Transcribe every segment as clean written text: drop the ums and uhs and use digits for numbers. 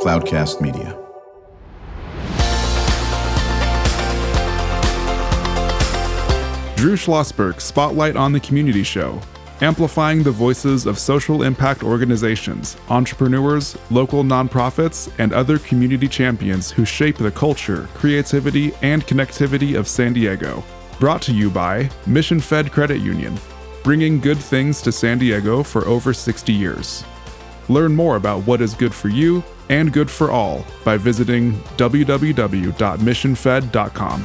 Cloudcast Media. Drew Schlosberg Spotlight on the Community Show, amplifying the voices of social impact organizations, entrepreneurs, local nonprofits, and other community champions who shape the culture, creativity, and connectivity of San Diego. Brought to you by Mission Fed Credit Union, bringing good things to San Diego for over 60 years. Learn more about what is good for you and good for all by visiting www.missionfed.com.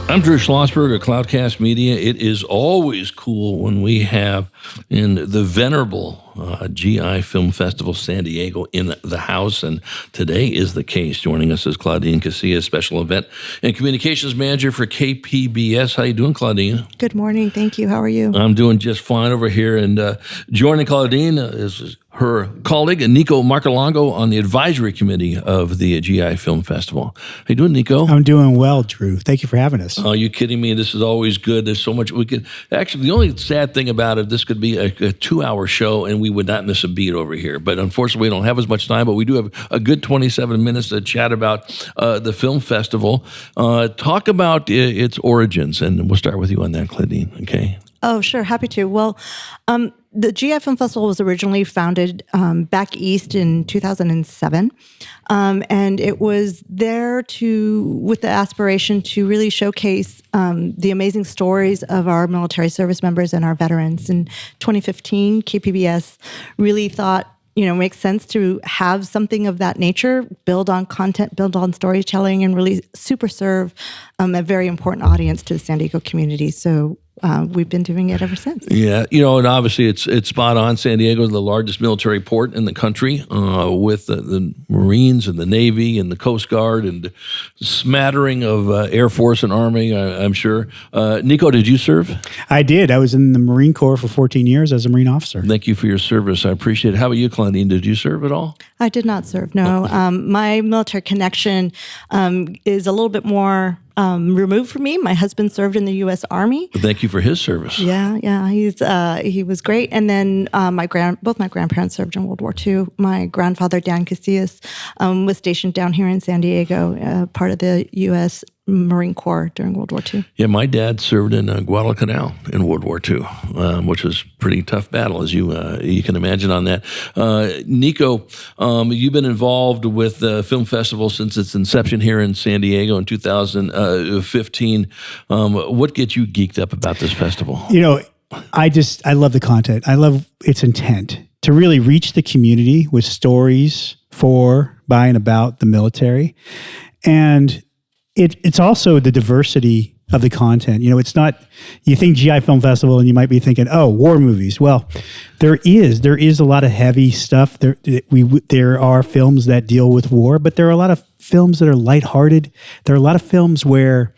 I'm Drew Schlosberg of Cloudcast Media. It is always cool when we have in the venerable GI Film Festival San Diego in the house, and today is the case. Joining us is Claudine Casillas, Special Event and Communications Manager for KPBS. How you doing, Claudine? Good morning. Thank you. How are you? I'm doing just fine over here, and joining Claudine is her colleague, Nico Marcolongo, on the advisory committee of the GI Film Festival. How you doing, Nico? I'm doing well, Drew. Thank you for having us. Oh, you kidding me? This is always good. There's so much we could... Actually, the only sad thing about it, this could be a 2-hour show, and we would not miss a beat over here. But unfortunately, we don't have as much time, but we do have a good 27 minutes to chat about the film festival. Talk about its origins, and we'll start with you on that, Claudine, okay? Oh, sure. Happy to. Well, the GI Film Festival was originally founded back east in 2007, and it was there with the aspiration to really showcase the amazing stories of our military service members and our veterans. In 2015, KPBS really thought, makes sense to have something of that nature, build on content, build on storytelling, and really super serve a very important audience to the San Diego community. So we've been doing it ever since. Yeah, and obviously it's spot on. San Diego is the largest military port in the country, with the Marines and the Navy and the Coast Guard and smattering of Air Force and Army, I'm sure. Nico, did you serve? I did. I was in the Marine Corps for 14 years as a Marine officer. Thank you for your service. I appreciate it. How about you, Claudine? Did you serve at all? I did not serve, no. My military connection is a little bit more removed from me. My husband served in the U.S. Army. Thank you for his service. Yeah, he was great. And then both my grandparents served in World War II. My grandfather, Dan Casillas, was stationed down here in San Diego, part of the U.S. Marine Corps during World War II. Yeah, my dad served in Guadalcanal in World War II, which was a pretty tough battle, as you can imagine on that. Nico, you've been involved with the film festival since its inception here in San Diego in 2015. What gets you geeked up about this festival? I love the content. I love its intent to really reach the community with stories for, by, and about the military. And it's also the diversity of the content. It's not, you think GI Film Festival and you might be thinking, oh, war movies. Well, there is a lot of heavy stuff. There are films that deal with war, but there are a lot of films that are lighthearted. There are a lot of films where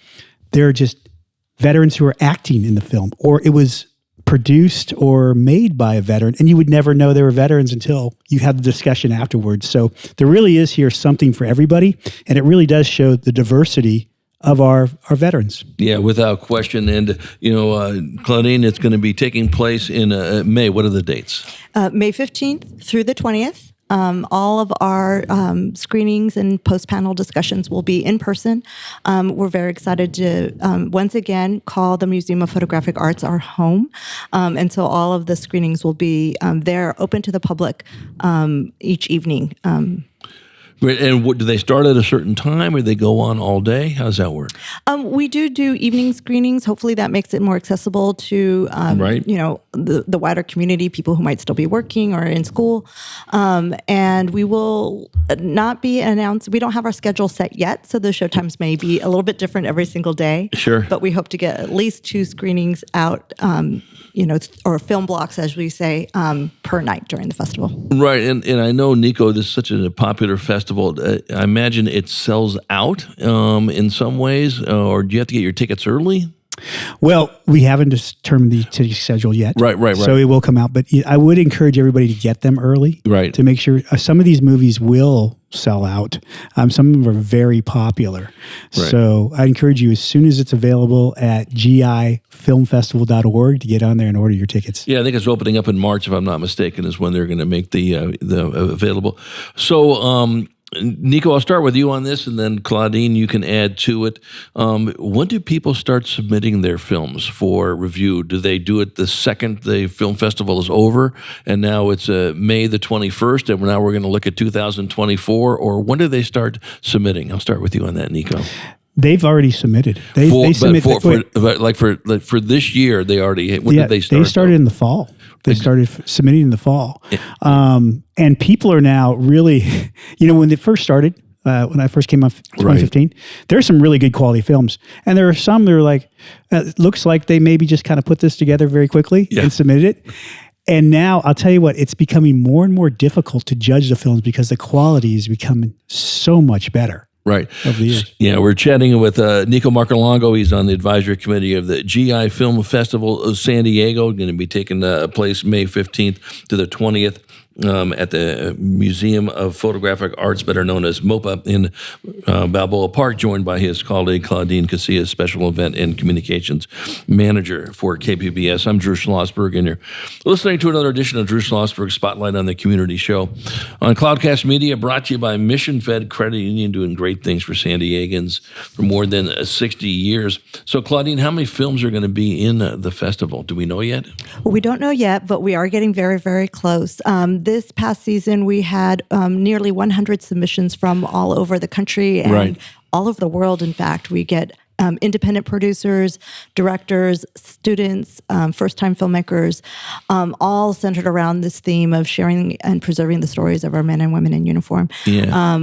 there are just veterans who are acting in the film, or it was produced or made by a veteran, and you would never know they were veterans until you had the discussion afterwards. So there really is here something for everybody, and it really does show the diversity of our veterans. Yeah, without question. And, Claudine, it's going to be taking place in May. What are the dates? May 15th through the 20th. All of our screenings and post-panel discussions will be in person. We're very excited to once again call the Museum of Photographic Arts our home. And so all of the screenings will be there, open to the public each evening. And do they start at a certain time, or they go on all day? How does that work? We do evening screenings. Hopefully that makes it more accessible to, the wider community, people who might still be working or in school. And we will not be announced. We don't have our schedule set yet, so the showtimes may be a little bit different every single day. Sure. But we hope to get at least 2 screenings out, or film blocks, as we say, per night during the festival. Right. And I know, Nico, this is such a popular festival. I imagine it sells out in some ways, or do you have to get your tickets early? Well, we haven't determined the ticket schedule yet. Right. So it will come out, but I would encourage everybody to get them early. Right. To make sure some of these movies will sell out. Some of them are very popular. Right. So I encourage you, as soon as it's available at gifilmfestival.org, to get on there and order your tickets. Yeah, I think it's opening up in March, if I'm not mistaken, is when they're going to make the available. So, Nico, I'll start with you on this, and then Claudine, you can add to it. When do people start submitting their films for review? Do they do it the second the film festival is over, and now it's May the 21st, and now we're going to look at 2024, or when do they start submitting? I'll start with you on that, Nico. They've already submitted. They submitted for this year. They already. When did they start? They started in the fall. They started submitting in the fall, and people are now really, when they first started, when I first came up, 2015, there's some really good quality films, and there are some that are like, it looks like they maybe just kind of put this together very quickly and submitted it. And now I'll tell you what, it's becoming more and more difficult to judge the films because the quality is becoming so much better. Right. Over the years. Yeah, we're chatting with Nico Marcolongo. He's on the advisory committee of the GI Film Festival of San Diego, going to be taking place May 15th to the 20th. At the Museum of Photographic Arts, better known as MOPA, in Balboa Park, joined by his colleague Claudine Casillas, Special Event and Communications Manager for KPBS. I'm Drew Schlosberg, and you're listening to another edition of Drew Schlosberg Spotlight on the Community Show on Cloudcast Media, brought to you by Mission Fed Credit Union, doing great things for San Diegans for more than 60 years. So, Claudine, how many films are going to be in the festival? Do we know yet? Well, we don't know yet, but we are getting very, very close. This past season, we had nearly 100 submissions from all over the country and all over the world. In fact, we get independent producers, directors, students, first-time filmmakers, all centered around this theme of sharing and preserving the stories of our men and women in uniform. Yeah.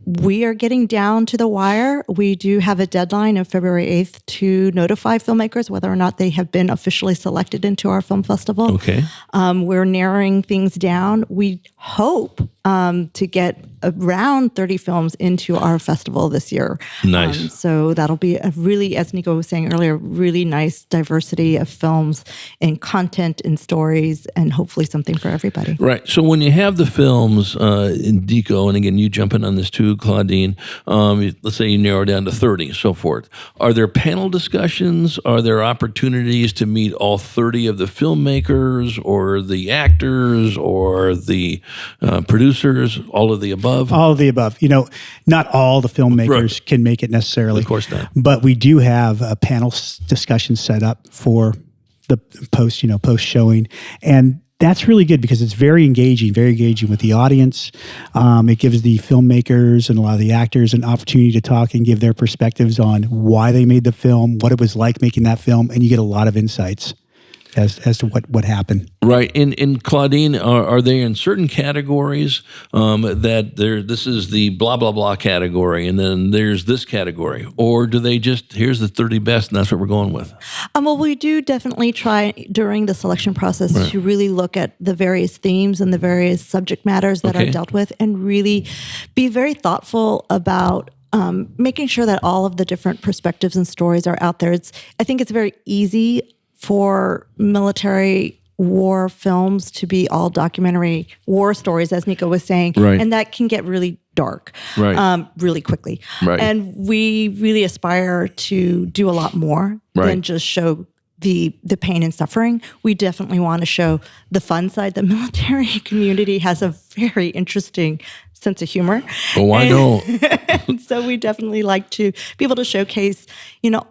We are getting down to the wire. We do have a deadline of February 8th to notify filmmakers whether or not they have been officially selected into our film festival. Okay. We're narrowing things down. We hope to get around 30 films into our festival this year. Nice. So that'll be a really, as Nico was saying earlier, really nice diversity of films in content and stories, and hopefully something for everybody. Right. So when you have the films in Nico, and again, you jump in on this too, Claudine, let's say you narrow down to 30, so forth. Are there panel discussions? Are there opportunities to meet all 30 of the filmmakers or the actors or the producers, all of the above? All of the above. Not all the filmmakers can make it necessarily. Of course not. But we do have a panel discussion set up for the post showing. And that's really good because it's very engaging with the audience. It gives the filmmakers and a lot of the actors an opportunity to talk and give their perspectives on why they made the film, what it was like making that film, and you get a lot of insights as to what happened. Right. In Claudine, are they in certain categories that this is the blah, blah, blah category, and then there's this category? Or do they just, here's the 30 best, and that's what we're going with? Well, we do definitely try during the selection process to really look at the various themes and the various subject matters that are dealt with, and really be very thoughtful about making sure that all of the different perspectives and stories are out there. I think it's very easy for military war films to be all documentary war stories, as Nico was saying, and that can get really dark really quickly. Right. And we really aspire to do a lot more than just show the pain and suffering. We definitely want to show the fun side. The military community has a very interesting sense of humor. Oh, I know. So we definitely like to be able to showcase,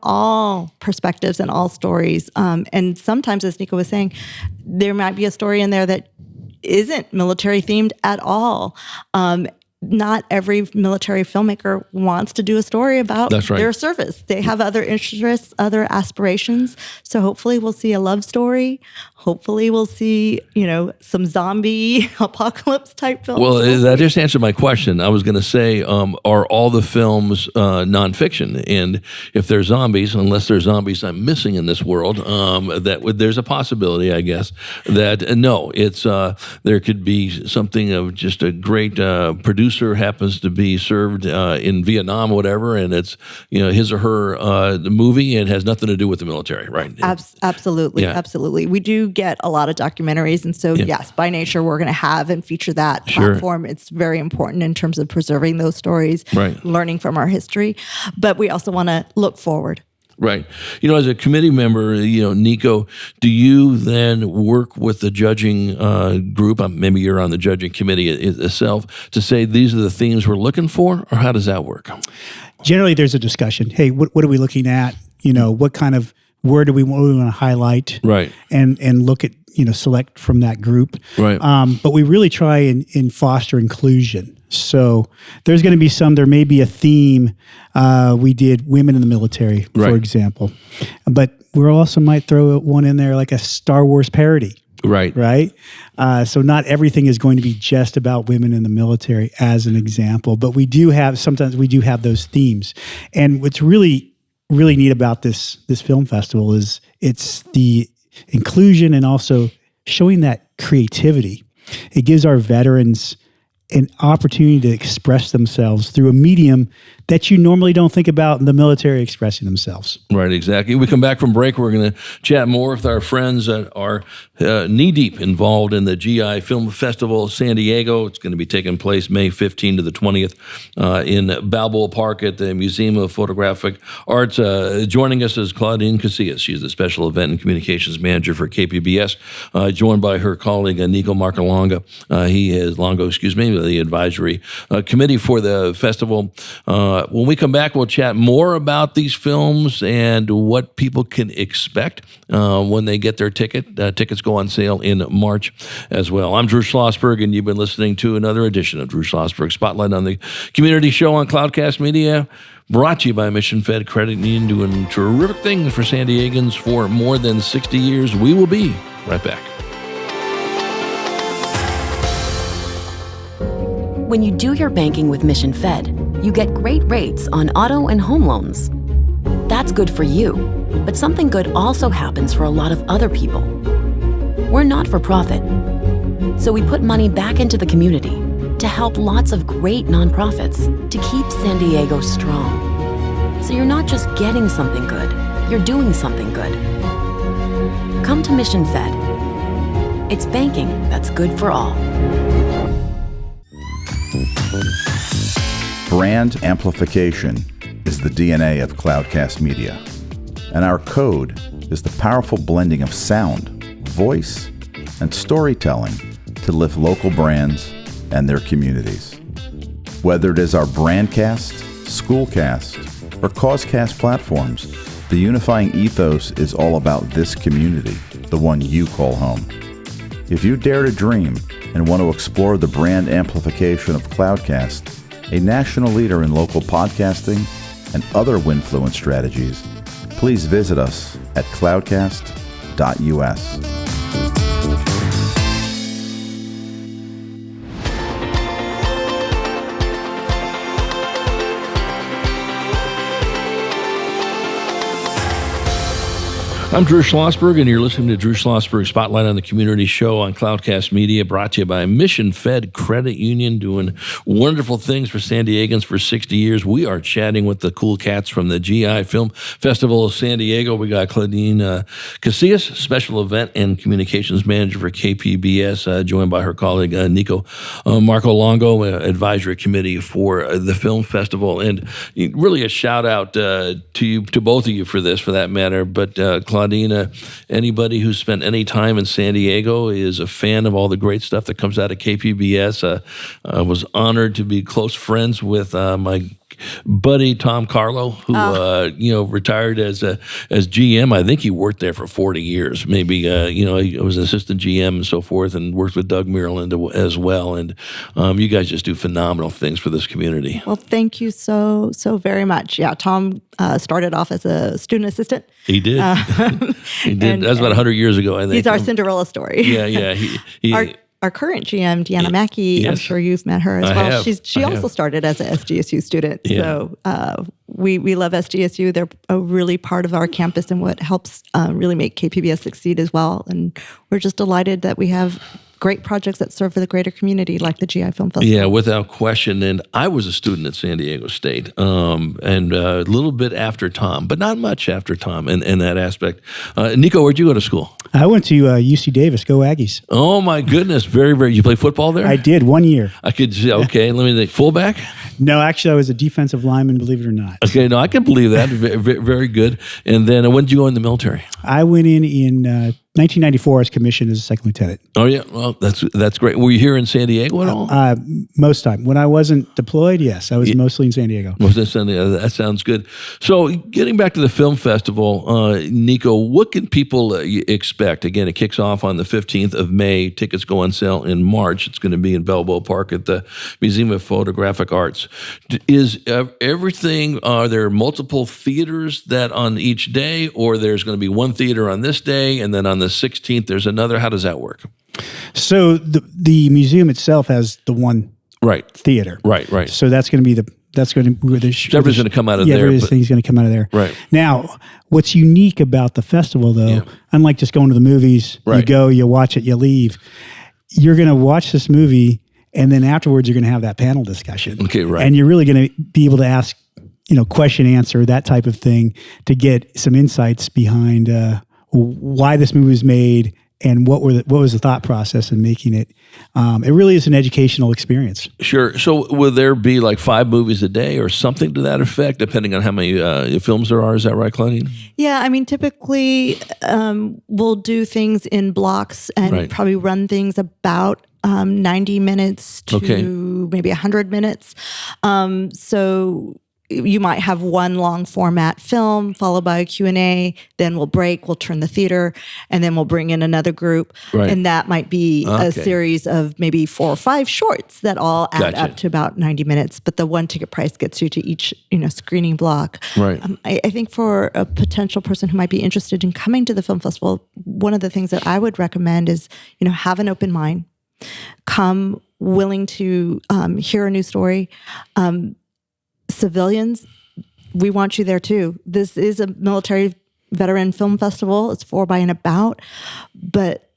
all perspectives and all stories. And sometimes, as Nico was saying, there might be a story in there that isn't military themed at all. Not every military filmmaker wants to do a story about their service. They have other interests, other aspirations. So hopefully we'll see a love story. Hopefully we'll see, some zombie apocalypse type films. Well, that just answered my question. I was going to say, are all the films nonfiction? And if they're zombies, unless there's zombies I'm missing in this world, there's a possibility, I guess, that no, it's there could be something of just a great producer producer happens to be served in Vietnam or whatever, and it's his or her the movie, and has nothing to do with the military, right? Absolutely, Yeah. absolutely. We do get a lot of documentaries, and so yes, by nature, we're going to have and feature that platform. It's very important in terms of preserving those stories, learning from our history, but we also want to look forward. Right. As a committee member, Nico, do you then work with the judging group, maybe you're on the judging committee itself, to say these are the themes we're looking for, or how does that work? Generally, there's a discussion. Hey, what are we looking at? What kind of, what do we want to highlight? Right. And look at, select from that group. Right. But we really try and foster inclusion. So there's going to be there may be a theme. We did women in the military, for example. But we also might throw one in there like a Star Wars parody. Right. Right. So not everything is going to be just about women in the military as an example, but sometimes we do have those themes. And what's really, really neat about this film festival is it's the inclusion and also showing that creativity. It gives our veterans an opportunity to express themselves through a medium that you normally don't think about in the military expressing themselves. Right, exactly. We come back from break. We're going to chat more with our friends that are knee-deep involved in the GI Film Festival San Diego. It's going to be taking place May 15th to the 20th in Balboa Park at the Museum of Photographic Arts. Joining us is Claudine Casillas. She's the Special Event and Communications Manager for KPBS, joined by her colleague Nico Marcolongo. He is the advisory committee for the festival. When we come back, we'll chat more about these films and what people can expect when they get their ticket. Tickets go on sale in March as well. I'm Drew Schlosberg, and you've been listening to another edition of Drew Schlosberg Spotlight on the Community Show on Cloudcast Media, brought to you by Mission Fed Credit Union, doing terrific things for San Diegans for more than 60 years. We will be right back. When you do your banking with Mission Fed, you get great rates on auto and home loans. That's good for you, but something good also happens for a lot of other people. We're not for profit, so we put money back into the community to help lots of great nonprofits to keep San Diego strong. So you're not just getting something good, you're doing something good. Come to Mission Fed. It's banking that's good for all. Brand amplification is the DNA of Cloudcast Media, and our code is the powerful blending of sound, voice, and storytelling to lift local brands and their communities. Whether it is our Brandcast, Schoolcast, or Causecast platforms, the unifying ethos is all about this community, the one you call home. If you dare to dream and want to explore the brand amplification of Cloudcast, a national leader in local podcasting and other Winfluence strategies, please visit us at cloudcast.us. I'm Drew Schlosberg, and you're listening to Drew Schlosberg Spotlight on the Community Show on Cloudcast Media, brought to you by Mission Fed Credit Union, doing wonderful things for San Diegans for 60 years. We are chatting with the cool cats from the GI Film Festival of San Diego. We got Claudine Casillas, Special Event and Communications Manager for KPBS, joined by her colleague Nico Marcolongo, Advisory Committee for the Film Festival. And really a shout out to both of you for this, for that matter. But Claudine, anybody who's spent any time in San Diego is a fan of all the great stuff that comes out of KPBS. I was honored to be close friends with my buddy Tom Carlo, who retired as GM. I think he worked there for 40 years. Maybe he was an assistant GM and so forth, and worked with Doug Maryland as well. And you guys just do phenomenal things for this community. Well, thank you so very much. Yeah, Tom started off as a student assistant. He did. He did. That was about 100 years ago, I think. He's our Cinderella story. Yeah. Our current GM, Deanna Mackey, yes. I'm sure you've met her as well. She also started as an SDSU student. Yeah. So we love SDSU. They're a really part of our campus and what helps really make KPBS succeed as well. And we're just delighted that we have great projects that serve for the greater community, like the GI Film Festival. Yeah, without question. And I was a student at San Diego State, and a little bit after Tom, but not much after Tom in that aspect. Nico, where'd you go to school? I went to UC Davis. Go Aggies. Oh my goodness, very, very. You play football there? I did 1 year. I could see. Okay, let me think. Fullback? No, actually, I was a defensive lineman, believe it or not. Okay, no, I can believe that. Very, very good. And then when did you go in the military? I went in 1994. I was commissioned as a second lieutenant. Oh yeah, well that's great. Were you here in San Diego at all? Most time. When I wasn't deployed, yes, I was mostly in San Diego. Most in San Diego. That sounds good. So getting back to the film festival, Nico, what can people expect? Again, it kicks off on the 15th of May. Tickets go on sale in March. It's going to be in Balboa Park at the Museum of Photographic Arts. Is everything? Are there multiple theaters that on each day, or there's going to be one theater on this day, and then on the 16th there's another? How does that work? So the museum itself has the one theater. Right. So that's going to be everything's going to come out of there. Everything's going to come out of there. Right. Now, what's unique about the festival, though, unlike just going to the movies, you go, you watch it, you leave. You're going to watch this movie, and then afterwards, you're going to have that panel discussion. Okay, right. And you're really going to be able to ask, question, answer, that type of thing, to get some insights behind why this movie was made and what was the thought process in making it. It really is an educational experience. Sure. So will there be like 5 movies a day or something to that effect, depending on how many films there are? Is that right, Claudine? Yeah, I mean, typically we'll do things in blocks and probably run things about 90 minutes to maybe 100 minutes. So you might have one long format film followed by a Q&A, then we'll break, we'll turn the theater, and then we'll bring in another group. Right. And that might be a series of maybe 4 or 5 shorts that all add up to about 90 minutes. But the one ticket price gets you to each screening block. Right. I think for a potential person who might be interested in coming to the film festival, one of the things that I would recommend is, have an open mind. Come willing to hear a new story. Civilians, we want you there too. This is a military veteran film festival. It's for, by, and about, but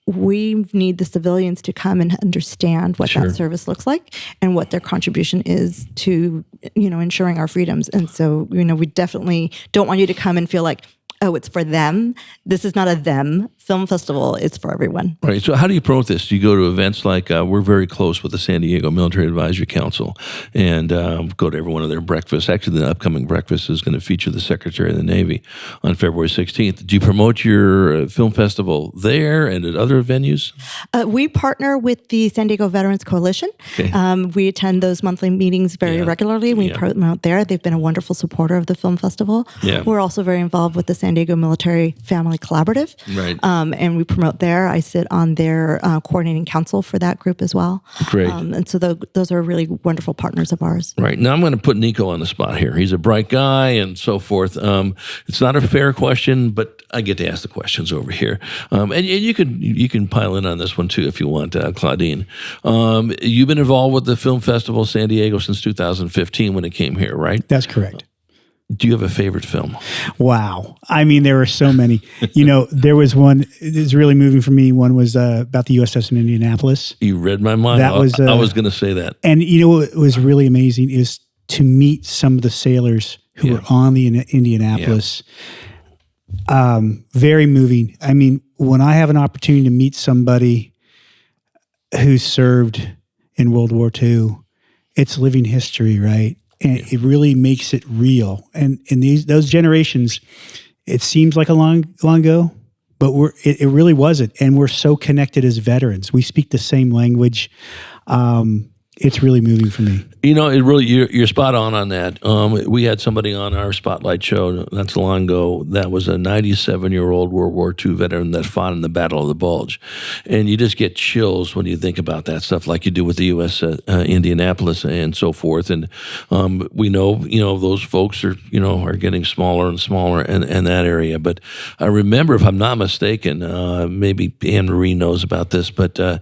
we need the civilians to come and understand what that service looks like and what their contribution is to, ensuring our freedoms. And so, we definitely don't want you to come and feel like, oh, it's for them. This is not a them film festival. It's for everyone. Right. So how do you promote this? Do you go to events like we're very close with the San Diego Military Advisory Council and go to every one of their breakfasts. Actually, the upcoming breakfast is going to feature the Secretary of the Navy on February 16th. Do you promote your film festival there and at other venues? We partner with the San Diego Veterans Coalition. Okay. We attend those monthly meetings very regularly. We promote there. They've been a wonderful supporter of the film festival. Yeah. We're also very involved with the San Diego Military Family Collaborative. Right. And we promote there. I sit on their coordinating council for that group as well. Great. And so those are really wonderful partners of ours. Right. Now I'm going to put Nico on the spot here. He's a bright guy and so forth. It's not a fair question, but I get to ask the questions over here. And you can pile in on this one too if you want, Claudine. You've been involved with the Film Festival San Diego since 2015 when it came here, right? That's correct. Do you have a favorite film? Wow. I mean, there are so many. There was one, it's really moving for me. One was about the USS in Indianapolis. You read my mind. I was going to say that. And what was really amazing is to meet some of the sailors who were on the Indianapolis. Yeah. Very moving. I mean, when I have an opportunity to meet somebody who served in World War II, it's living history, right? And it really makes it real. And in those generations, it seems like a long ago, but it really wasn't. And we're so connected as veterans. We speak the same language. It's really moving for me. It really, you're spot on that. We had somebody on our Spotlight show not too long ago that was a 97-year-old World War II veteran that fought in the Battle of the Bulge. And you just get chills when you think about that stuff like you do with the U.S. Indianapolis and so forth. And we know, those folks are getting smaller and smaller in that area. But I remember, if I'm not mistaken, maybe Anne Marie knows about this, but, I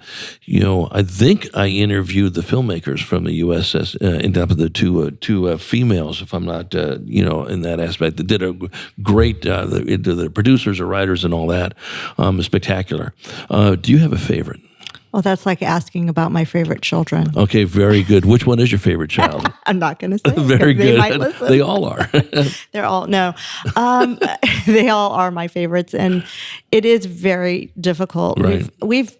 think I interviewed the filmmakers from the USS the two females, if I'm not, in that aspect, that did a great, the producers or writers and all that, spectacular. Do you have a favorite? Well, that's like asking about my favorite children. Okay, very good. Which one is your favorite child? I'm not going to say. Very They good. might listen. They all are. They're all no. They all are my favorites, and it is very difficult. Right. We've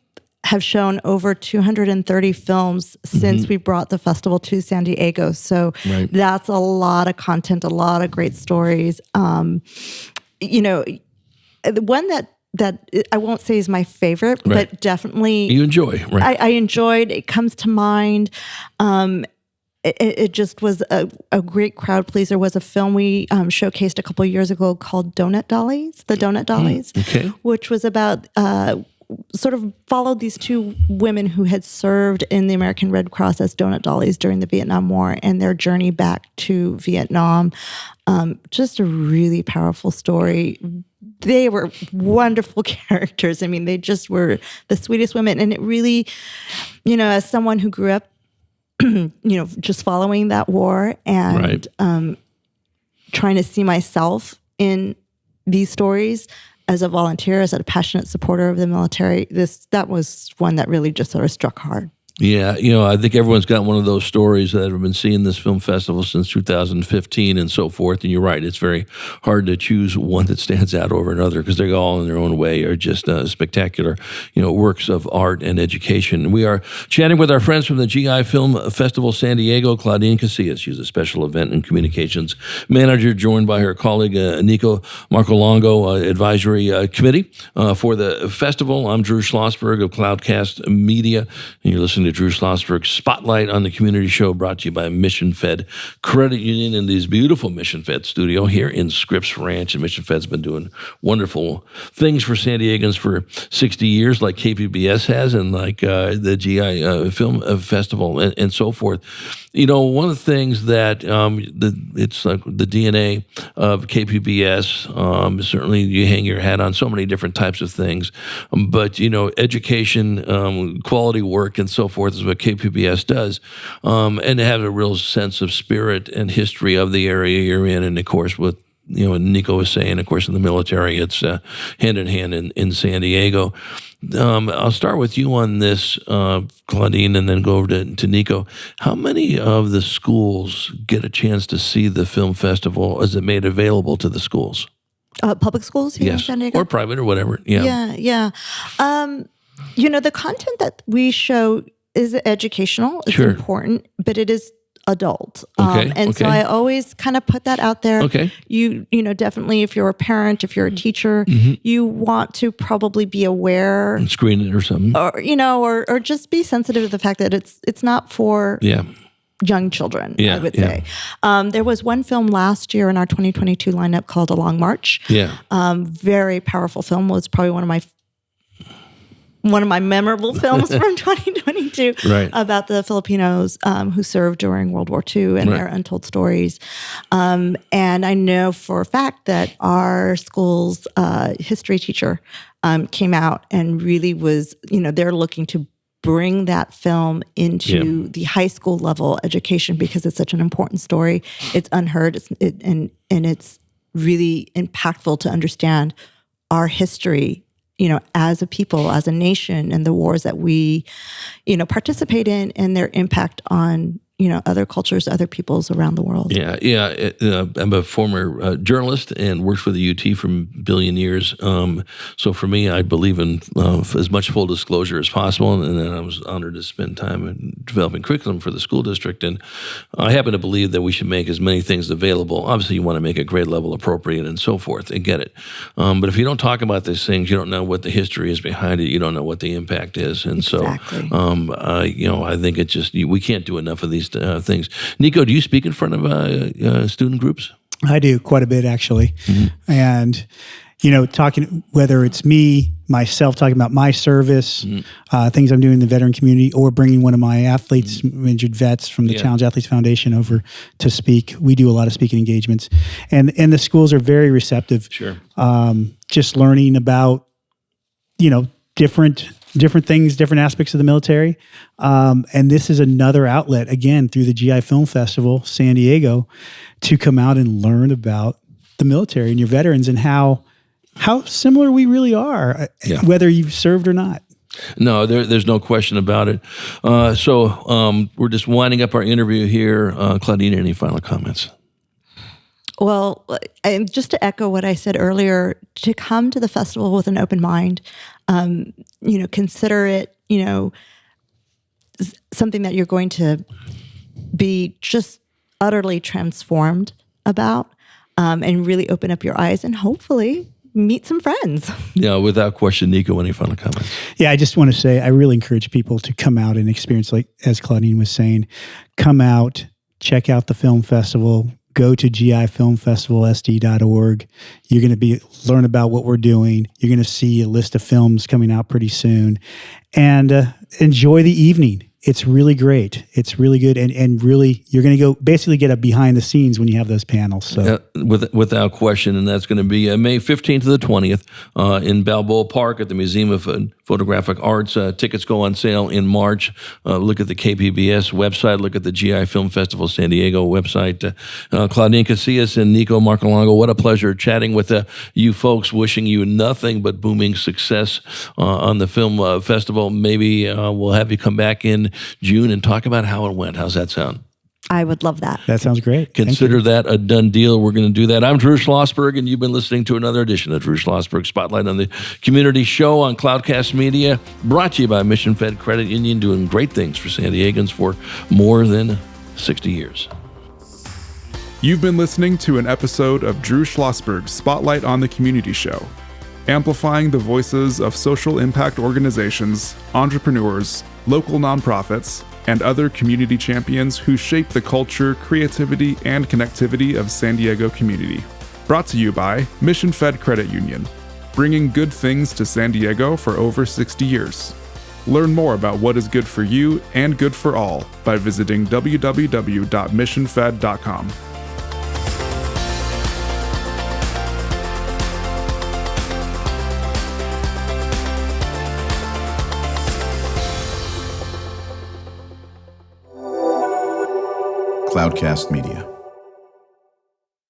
have shown over 230 films since we brought the festival to San Diego. So that's a lot of content, a lot of great stories. The one that I won't say is my favorite, but definitely you enjoy. Right. I enjoyed. It comes to mind. It just was a great crowd pleaser. Was a film we showcased a couple of years ago called Donut Dollies, the Donut Dollies, which was about sort of followed these two women who had served in the American Red Cross as donut dollies during the Vietnam War and their journey back to Vietnam. Just a really powerful story. They were wonderful characters. I mean, they just were the sweetest women. And it really, as someone who grew up, just following that war and trying to see myself in these stories as a volunteer, as a passionate supporter of the military, that was one that really just sort of struck hard. Yeah, I think everyone's got one of those stories that have been seeing this film festival since 2015 and so forth. And you're right, it's very hard to choose one that stands out over another because they all in their own way are just spectacular, works of art and education. We are chatting with our friends from the GI Film Festival San Diego, Claudine Casillas. She's a special event and communications manager, joined by her colleague Nico Marcolongo, advisory committee for the festival. I'm Drew Schlosberg of Cloudcast Media, and you're listening to Drew Schlosberg's Spotlight on the Community Show, brought to you by Mission Fed Credit Union in this beautiful Mission Fed studio here in Scripps Ranch. And Mission Fed's been doing wonderful things for San Diegans for 60 years, like KPBS has, and like the GI Film Festival and so forth. One of the things that it's like the DNA of KPBS, certainly you hang your hat on so many different types of things, but, education, quality work, and so forth is what KPBS does, and to have a real sense of spirit and history of the area you're in, and of course with Nico was saying, of course, in the military, it's hand in hand in San Diego. I'll start with you on this, Claudine, and then go over to Nico. How many of the schools get a chance to see the film festival? Is it made available to the schools? Public schools here in San Diego? Or private or whatever. Yeah. The content that we show is educational. It's important, but it is adult. So I always kind of put that out there. Okay. You definitely, if you're a parent, if you're a teacher, you want to probably be aware and screen it or something, or just be sensitive to the fact that it's not for young children, I would say. There was one film last year in our 2022 lineup called A Long March. Very powerful film. Was probably one of my memorable films from 2022 about the Filipinos who served during World War II and their untold stories. And I know for a fact that our school's history teacher came out and really was, they're looking to bring that film into the high school level education because it's such an important story. It's unheard, and it's really impactful to understand our history, as a people, as a nation, and the wars that we, participate in, and their impact on, other cultures, other peoples around the world. I'm a former journalist and worked for the UT for a billion years. So for me, I believe in as much full disclosure as possible. And then I was honored to spend time in developing curriculum for the school district. And I happen to believe that we should make as many things available. Obviously, you want to make it grade level appropriate and so forth. I get it. But if you don't talk about these things, you don't know what the history is behind it. You don't know what the impact is. And exactly. I think it's just, we can't do enough of these things. Nico, do you speak in front of student groups? I do quite a bit, actually. And, talking, whether it's myself talking about my service, things I'm doing in the veteran community, or bringing one of my athletes, injured vets from the Challenge Athletes Foundation over to speak. We do a lot of speaking engagements. And the schools are very receptive. Sure. Just learning about, different things, different aspects of the military. And this is another outlet, again, through the GI Film Festival, San Diego, to come out and learn about the military and your veterans and how similar we really are, whether you've served or not. No, there's no question about it. So we're just winding up our interview here. Claudine, any final comments? Well, and just to echo what I said earlier, to come to the festival with an open mind, consider it, something that you're going to be just utterly transformed about, and really open up your eyes and hopefully meet some friends. Yeah, without question. Nico, any final comments? Yeah, I just want to say I really encourage people to come out and experience, like as Claudine was saying, come out, check out the film festival, go to gifilmfestivalsd.org. You're going to learn about what we're doing. You're going to see a list of films coming out pretty soon, and enjoy the evening. It's really great. It's really good. And really, you're going to go basically get a behind the scenes when you have those panels. So without question. And that's going to be May 15th to the 20th in Balboa Park at the Museum of Photographic Arts. Tickets go on sale in March. Look at the KPBS website. Look at the GI Film Festival San Diego website. Claudine Casillas and Nico Marcolongo, what a pleasure chatting with you folks. Wishing you nothing but booming success on the film festival. Maybe we'll have you come back in June and talk about how it went. How's that sound? I would love that. That sounds great. Consider that a done deal. We're going to do that. I'm Drew Schlosberg, and you've been listening to another edition of Drew Schlosberg Spotlight on the Community Show on Cloudcast Media, brought to you by Mission Fed Credit Union, doing great things for San Diegans for more than 60 years. You've been listening to an episode of Drew Schlosberg's Spotlight on the Community Show, amplifying the voices of social impact organizations, entrepreneurs, local nonprofits, and other community champions who shape the culture, creativity, and connectivity of San Diego community. Brought to you by Mission Fed Credit Union, bringing good things to San Diego for over 60 years. Learn more about what is good for you and good for all by visiting www.missionfed.com. Cloudcast Media.